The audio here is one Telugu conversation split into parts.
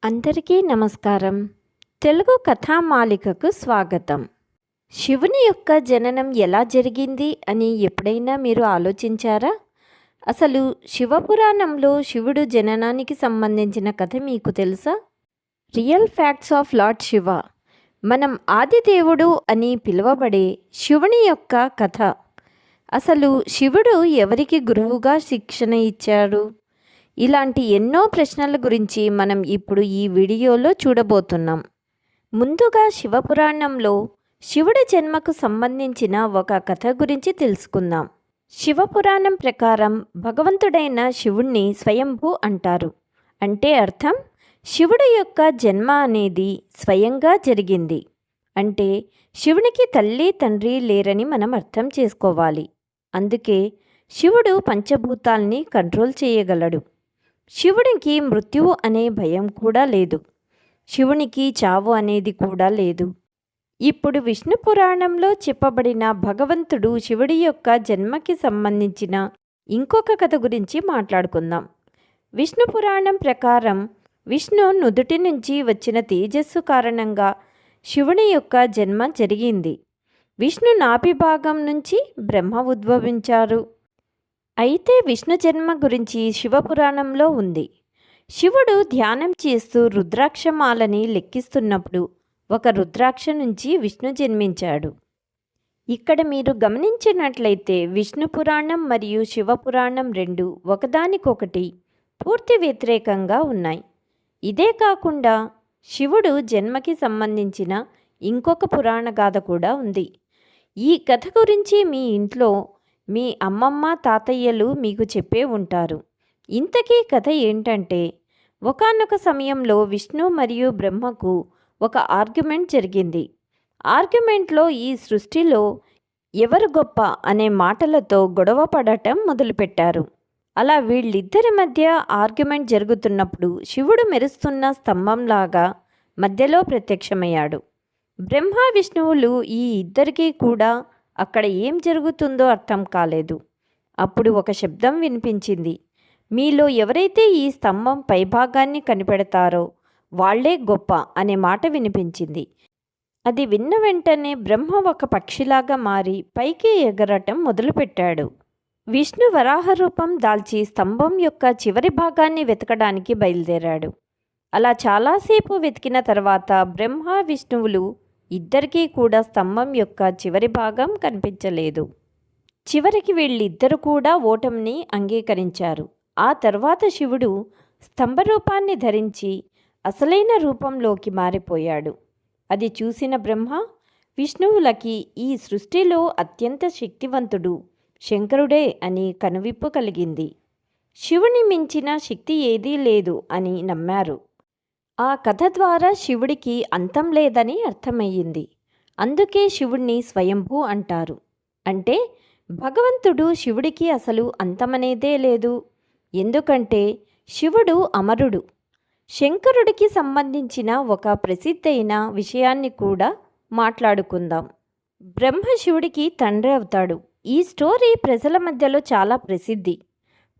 అందరికీ నమస్కారం. తెలుగు కథామాలికకు స్వాగతం. శివుని యొక్క జననం ఎలా జరిగింది అని ఎప్పుడైనా మీరు ఆలోచించారా? అసలు శివపురాణంలో శివుడు జననానికి సంబంధించిన కథ మీకు తెలుసా? Real facts of lord Shiva. మనం ఆదిదేవుడు అని పిలువబడే శివుని యొక్క కథ. అసలు శివుడు ఎవరికి గురువుగా శిక్షణ ఇచ్చాడు? ఇలాంటి ఎన్నో ప్రశ్నల గురించి మనం ఇప్పుడు ఈ వీడియోలో చూడబోతున్నాం. ముందుగా శివపురాణంలో శివుడి జన్మకు సంబంధించిన ఒక కథ గురించి తెలుసుకుందాం. శివపురాణం ప్రకారం భగవంతుడైన శివుణ్ణి స్వయంభూ అంటారు. అంటే అర్థం శివుడి యొక్క జన్మ అనేది స్వయంగా జరిగింది. అంటే శివునికి తల్లి తండ్రి లేరని మనం అర్థం చేసుకోవాలి. అందుకే శివుడు పంచభూతాల్ని కంట్రోల్ చేయగలడు. శివునికి మృత్యువు అనే భయం కూడా లేదు. శివునికి చావు అనేది కూడా లేదు. ఇప్పుడు విష్ణు పురాణంలో చెప్పబడిన భగవంతుడు శివుడి యొక్క జన్మకి సంబంధించిన ఇంకొక కథ గురించి మాట్లాడుకుందాం. విష్ణు పురాణం ప్రకారం విష్ణు నుదుటి నుంచి వచ్చిన తేజస్సు కారణంగా శివుని యొక్క జన్మ జరిగింది. విష్ణు నాభి భాగం నుంచి బ్రహ్మ ఉద్భవించారు. అయితే విష్ణు జన్మ గురించి శివపురాణంలో ఉంది. శివుడు ధ్యానం చేస్తూ రుద్రాక్షమాలని లెక్కిస్తున్నప్పుడు ఒక రుద్రాక్ష నుంచి విష్ణు జన్మించాడు. ఇక్కడ మీరు గమనించినట్లయితే విష్ణు పురాణం మరియు శివపురాణం రెండు ఒకదానికొకటి పూర్తి వ్యతిరేకంగా ఉన్నాయి. ఇదే కాకుండా శివుడు జన్మకి సంబంధించిన ఇంకొక పురాణ గాథ కూడా ఉంది. ఈ కథ గురించి మీ ఇంట్లో మీ అమ్మమ్మ తాతయ్యలు మీకు చెప్పే ఉంటారు. ఇంతకీ కథ ఏంటంటే, ఒకానొక సమయంలో విష్ణు మరియు బ్రహ్మకు ఒక ఆర్గ్యుమెంట్ జరిగింది. ఆర్గ్యుమెంట్లో ఈ సృష్టిలో ఎవరు గొప్ప అనే మాటలతో గొడవ పడటం మొదలుపెట్టారు. అలా వీళ్ళిద్దరి మధ్య ఆర్గ్యుమెంట్ జరుగుతున్నప్పుడు శివుడు మెరుస్తున్న స్తంభంలాగా మధ్యలో ప్రత్యక్షమయ్యాడు. బ్రహ్మ విష్ణువులు ఈ ఇద్దరికీ కూడా అక్కడ ఏం జరుగుతుందో అర్థం కాలేదు. అప్పుడు ఒక శబ్దం వినిపించింది. మీలో ఎవరైతే ఈ స్తంభం పైభాగాన్ని కనిపెడతారో వాళ్లే గొప్ప అనే మాట వినిపించింది. అది విన్న వెంటనే బ్రహ్మ ఒక పక్షిలాగా మారి పైకి ఎగరటం మొదలుపెట్టాడు. విష్ణు వరాహ రూపం దాల్చి స్తంభం యొక్క చివరి భాగాన్ని వెతకడానికి బయలుదేరాడు. అలా చాలాసేపు వెతికిన తర్వాత బ్రహ్మ విష్ణువులు ఇద్దరికీ కూడా స్తంభం యొక్క చివరి భాగం కనిపించలేదు. చివరికి వీళ్ళిద్దరూ కూడా ఓటమిని అంగీకరించారు. ఆ తర్వాత శివుడు స్తంభరూపాన్ని ధరించి అసలైన రూపంలోకి మారిపోయాడు. అది చూసిన బ్రహ్మ విష్ణువులకి ఈ సృష్టిలో అత్యంత శక్తివంతుడు శంకరుడే అని కనువిప్పు కలిగింది. శివుని మించిన శక్తి ఏదీ లేదు అని నమ్మారు. ఆ కథ ద్వారా శివుడికి అంతం లేదని అర్థమయ్యింది. అందుకే శివుణ్ణి స్వయంభూ అంటారు. అంటే భగవంతుడు శివుడికి అసలు అంతమనేదే లేదు. ఎందుకంటే శివుడు అమరుడు. శంకరుడికి సంబంధించిన ఒక ప్రసిద్ధైన విషయాన్ని కూడా మాట్లాడుకుందాం. బ్రహ్మ శివుడికి తండ్రి అవుతాడు. ఈ స్టోరీ ప్రజల మధ్యలో చాలా ప్రసిద్ధి.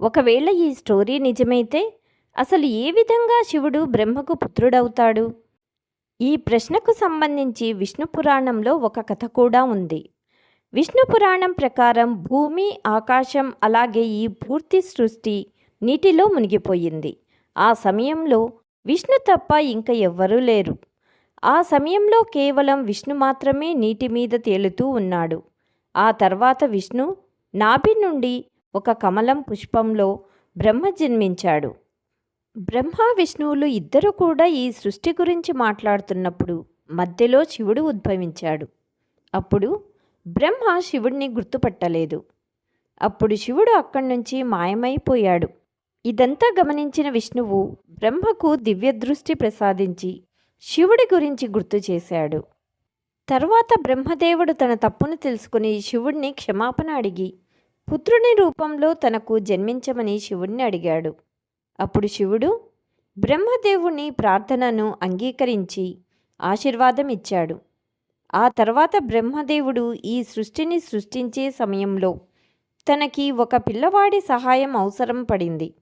ఒకవేళ ఈ స్టోరీ నిజమైతే అసలు ఏ విధంగా శివుడు బ్రహ్మకు పుత్రుడవుతాడు? ఈ ప్రశ్నకు సంబంధించి విష్ణు పురాణంలో ఒక కథ కూడా ఉంది. విష్ణు పురాణం ప్రకారం భూమి, ఆకాశం అలాగే ఈ పూర్తి సృష్టి నీటిలో మునిగిపోయింది. ఆ సమయంలో విష్ణు తప్ప ఇంకా ఎవ్వరూ లేరు. ఆ సమయంలో కేవలం విష్ణు మాత్రమే నీటి మీద తేలుతూ ఉన్నాడు. ఆ తర్వాత విష్ణు నాభి నుండి ఒక కమలం పుష్పంలో బ్రహ్మ జన్మించాడు. బ్రహ్మ విష్ణువులు ఇద్దరు కూడా ఈ సృష్టి గురించి మాట్లాడుతున్నప్పుడు మధ్యలో శివుడు ఉద్భవించాడు. అప్పుడు బ్రహ్మ శివుడిని గుర్తుపట్టలేదు. అప్పుడు శివుడు అక్కడి నుంచి మాయమైపోయాడు. ఇదంతా గమనించిన విష్ణువు బ్రహ్మకు దివ్యదృష్టి ప్రసాదించి శివుడి గురించి గుర్తు చేశాడు. తర్వాత బ్రహ్మదేవుడు తన తప్పును తెలుసుకుని శివుడిని క్షమాపణ అడిగి పుత్రుని రూపంలో తనకు జన్మించమని శివుడిని అడిగాడు. అప్పుడు శివుడు బ్రహ్మదేవుని ప్రార్థనను అంగీకరించి ఆశీర్వాదం ఇచ్చాడు. ఆ తర్వాత బ్రహ్మదేవుడు ఈ సృష్టిని సృష్టించే సమయంలో తనకి ఒక పిల్లవాడి సహాయం అవసరం పడింది.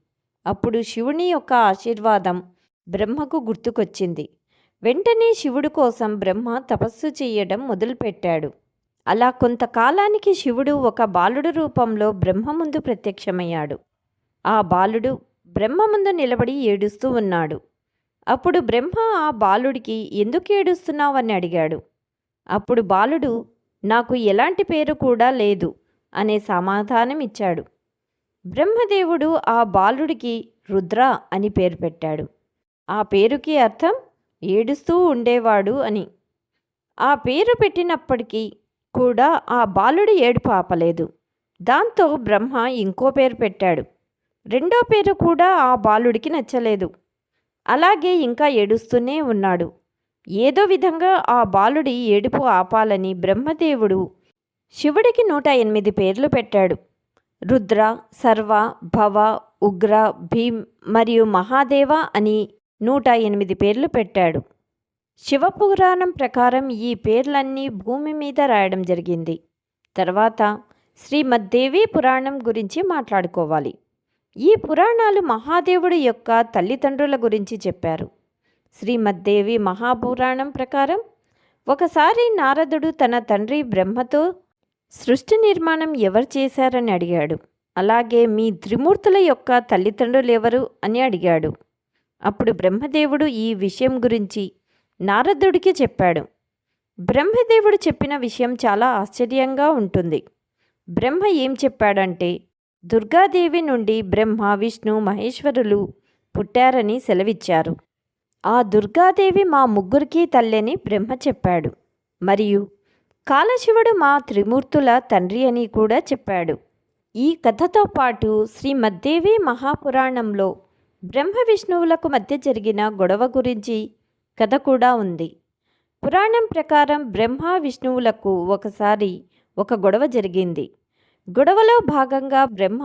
అప్పుడు శివుని యొక్క ఆశీర్వాదం బ్రహ్మకు గుర్తుకొచ్చింది. వెంటనే శివుడు కోసం బ్రహ్మ తపస్సు చేయడం మొదలుపెట్టాడు. అలా కొంతకాలానికి శివుడు ఒక బాలుడు రూపంలో బ్రహ్మ ముందు ప్రత్యక్షమయ్యాడు. ఆ బాలుడు బ్రహ్మ ముందు నిలబడి ఏడుస్తూ ఉన్నాడు. అప్పుడు బ్రహ్మ ఆ బాలుడికి ఎందుకు ఏడుస్తున్నావని అడిగాడు. అప్పుడు బాలుడు నాకు ఎలాంటి పేరు కూడా లేదు అనే సమాధానం ఇచ్చాడు. బ్రహ్మదేవుడు ఆ బాలుడికి రుద్ర అని పేరు పెట్టాడు. ఆ పేరుకి అర్థం ఏడుస్తూ ఉండేవాడు అని. ఆ పేరు పెట్టినప్పటికీ కూడా ఆ బాలుడి ఏడుపు ఆపలేదు. దాంతో బ్రహ్మ ఇంకో పేరు పెట్టాడు. రెండో పేరు కూడా ఆ బాలుడికి నచ్చలేదు. అలాగే ఇంకా ఏడుస్తూనే ఉన్నాడు. ఏదో విధంగా ఆ బాలుడి ఏడుపు ఆపాలని బ్రహ్మదేవుడు శివుడికి 108 పేర్లు పెట్టాడు. రుద్ర, సర్వ, భవ, ఉగ్ర, భీమ్ మరియు మహాదేవ అని 108 పేర్లు పెట్టాడు. శివపురాణం ప్రకారం ఈ పేర్లన్నీ భూమి మీద రాయడం జరిగింది. తర్వాత శ్రీమద్దేవి పురాణం గురించి మాట్లాడుకోవాలి. ఈ పురాణాలు మహాదేవుడి యొక్క తల్లిదండ్రుల గురించి చెప్పారు. శ్రీమద్దేవి మహాపురాణం ప్రకారం ఒకసారి నారదుడు తన తండ్రి బ్రహ్మతో సృష్టి నిర్మాణం ఎవరు చేశారని అడిగాడు. అలాగే మీ త్రిమూర్తుల యొక్క తల్లిదండ్రులు ఎవరు అని అడిగాడు. అప్పుడు బ్రహ్మదేవుడు ఈ విషయం గురించి నారదుడికి చెప్పాడు. బ్రహ్మదేవుడు చెప్పిన విషయం చాలా ఆశ్చర్యంగా ఉంటుంది. బ్రహ్మ ఏం చెప్పాడంటే దుర్గాదేవి నుండి బ్రహ్మ, విష్ణు, మహేశ్వరులు పుట్టారని సెలవిచ్చారు. ఆ దుర్గాదేవి మా ముగ్గురికి తల్లిని బ్రహ్మ చెప్పాడు. మరియు కాలశివుడు మా త్రిమూర్తుల తండ్రి అని కూడా చెప్పాడు. ఈ కథతో పాటు శ్రీమద్దేవి మహాపురాణంలో బ్రహ్మ విష్ణువులకు మధ్య జరిగిన గొడవ గురించి కథ కూడా ఉంది. పురాణం ప్రకారం బ్రహ్మ విష్ణువులకు ఒకసారి ఒక గొడవ జరిగింది. గొడవలో భాగంగా బ్రహ్మ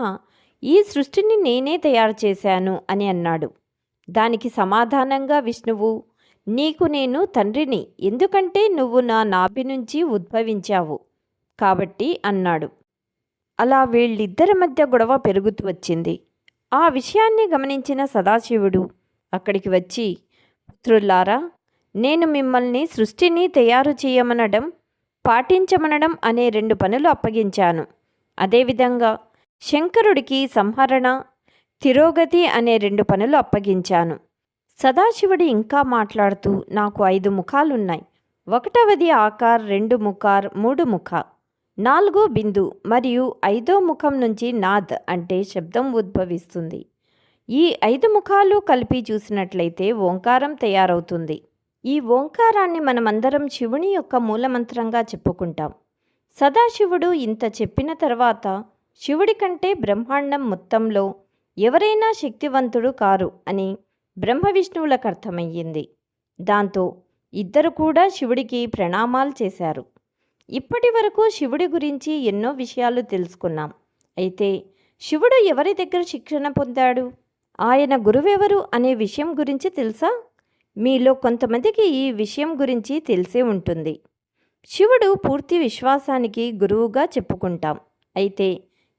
ఈ సృష్టిని నేనే తయారు చేశాను అని అన్నాడు. దానికి సమాధానంగా విష్ణువు నీకు నేను తండ్రిని, ఎందుకంటే నువ్వు నా నాభి నుంచి ఉద్భవించావు కాబట్టి అన్నాడు. అలా వీళ్ళిద్దరి మధ్య గొడవ పెరుగుతూ వచ్చింది. ఆ విషయాన్ని గమనించిన సదాశివుడు అక్కడికి వచ్చి పుత్రులారా, నేను మిమ్మల్ని సృష్టిని తయారు చేయమనడం, పాటించమనడం అనే 2 పనులు అప్పగించాను. అదేవిధంగా శంకరుడికి సంహరణ, తిరోగతి అనే 2 పనులు అప్పగించాను. సదాశివుడు ఇంకా మాట్లాడుతూ నాకు 5 ముఖాలున్నాయి. 1వది ఆకార్, 2 ముఖార్, 3 ముఖ, 4 బిందు మరియు 5వ ముఖం నుంచి నాద్ అంటే శబ్దం ఉద్భవిస్తుంది. ఈ 5 ముఖాలు కలిపి చూసినట్లయితే ఓంకారం తయారవుతుంది. ఈ ఓంకారాన్ని మనమందరం శివుని యొక్క మూలమంత్రంగా చెప్పుకుంటాం. సదాశివుడు ఇంత చెప్పిన తర్వాత శివుడి కంటే బ్రహ్మాండం మొత్తంలో ఎవరైనా శక్తివంతుడు కారు అని బ్రహ్మ విష్ణువులకు అర్థమయ్యింది. దాంతో ఇద్దరు కూడా శివుడికి ప్రణామాలు చేశారు. ఇప్పటి వరకు శివుడి గురించి ఎన్నో విషయాలు తెలుసుకున్నాం. అయితే శివుడు ఎవరి దగ్గర శిక్షణ పొందాడు, ఆయన గురువెవరు అనే విషయం గురించి తెలుసా? మీలో కొంతమందికి ఈ విషయం గురించి తెలిసే ఉంటుంది. శివుడు పూర్తి విశ్వాసానికి గురువుగా చెప్పుకుంటాం. అయితే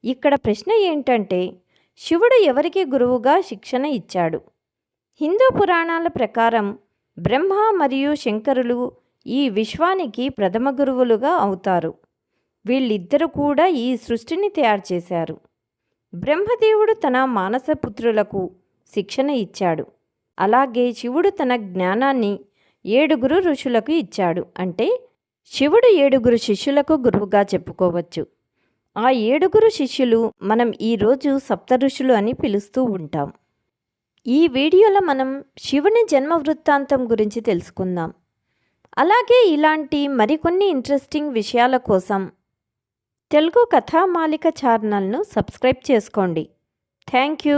ఇక్కడ ప్రశ్న ఏంటంటే శివుడు ఎవరికి గురువుగా శిక్షణ ఇచ్చాడు? హిందూ పురాణాల ప్రకారం బ్రహ్మ మరియు శంకరులు ఈ విశ్వానికి ప్రథమ గురువులుగా అవుతారు. వీళ్ళిద్దరూ కూడా ఈ సృష్టిని తయారు చేశారు. బ్రహ్మదేవుడు తన మానసపుత్రులకు శిక్షణ ఇచ్చాడు. అలాగే శివుడు తన జ్ఞానాన్ని 7 ఋషులకు ఇచ్చాడు. అంటే శివుడు 7 శిష్యులకు గురువుగా చెప్పుకోవచ్చు. ఆ 7 శిష్యులు మనం ఈరోజు సప్త ఋషులు అని పిలుస్తూ ఉంటాం. ఈ వీడియోలో మనం శివుని జన్మ వృత్తాంతం గురించి తెలుసుకుందాం. అలాగే ఇలాంటి మరికొన్ని ఇంట్రెస్టింగ్ విషయాల కోసం తెలుగు కథామాలిక ఛానల్ను సబ్స్క్రైబ్ చేసుకోండి. Thank you.